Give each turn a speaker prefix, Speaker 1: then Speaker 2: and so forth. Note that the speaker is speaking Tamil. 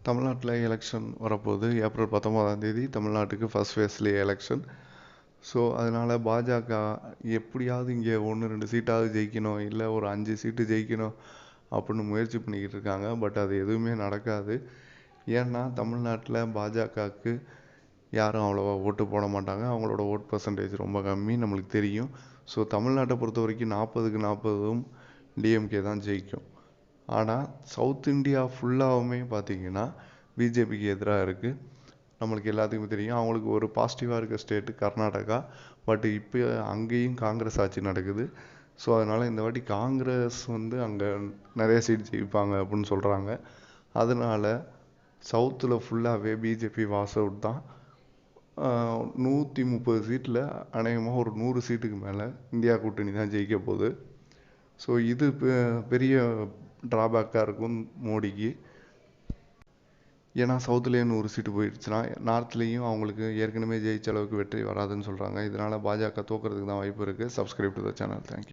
Speaker 1: தமிழ்நாட்டில் எலெக்ஷன் வரப்போகுது. ஏப்ரல் 19ஆம் தேதி தமிழ்நாட்டுக்கு ஃபர்ஸ்ட் ஃபேஸ்லேயே எலெக்ஷன். ஸோ அதனால் பாஜக எப்படியாவது இங்கே 1-2 சீட்டாவது ஜெயிக்கணும், இல்லை ஒரு 5 சீட்டு ஜெயிக்கணும் அப்படின்னு முயற்சி பண்ணிக்கிட்டு இருக்காங்க. பட் அது எதுவுமே நடக்காது. ஏன்னா தமிழ்நாட்டில் பாஜகவுக்கு யாரும் அவ்வளோவா ஓட்டு போட மாட்டாங்க. அவங்களோட ஓட் பர்சன்டேஜ் ரொம்ப கம்மி, நம்மளுக்கு தெரியும். ஸோ தமிழ்நாட்டை பொறுத்த வரைக்கும் 40க்கு 40 டிஎம்கே தான் ஜெயிக்கும். ஆனால் சவுத் இந்தியா ஃபுல்லாகவுமே பார்த்திங்கன்னா பிஜேபிக்கு எதிராக இருக்குது. நம்மளுக்கு எல்லாத்துக்குமே தெரியும். அவங்களுக்கு ஒரு பாசிட்டிவாக இருக்க ஸ்டேட்டு கர்நாடகா. பட் இப்போ அங்கேயும் காங்கிரஸ் ஆட்சி நடக்குது. ஸோ அதனால் இந்த வாட்டி காங்கிரஸ் அங்கே நிறைய சீட் ஜெயிப்பாங்க அப்படின்னு சொல்கிறாங்க. அதனால் சவுத்தில் ஃபுல்லாகவே பிஜேபி வாஸ் அவுட் தான். 130 சீட்டில் அநேகமாக ஒரு 100 சீட்டுக்கு மேலே இந்தியா கூட்டணி தான் ஜெயிக்க போகுது. ஸோ இது பெரிய ட்ராபேக்காக இருக்கும் மோடிக்கு. ஏன்னா சவுத்துலேயே 100 சீட்டு போயிடுச்சுன்னா நார்த்லேயும் அவங்களுக்கு ஏற்கனவே ஜெயிச்ச அளவுக்கு வெற்றி வராதுன்னு சொல்கிறாங்க. இதனால் பாஜக தோக்கிறதுக்கு தான் வாய்ப்பு இருக்குது. Subscribe to the channel. Thank you.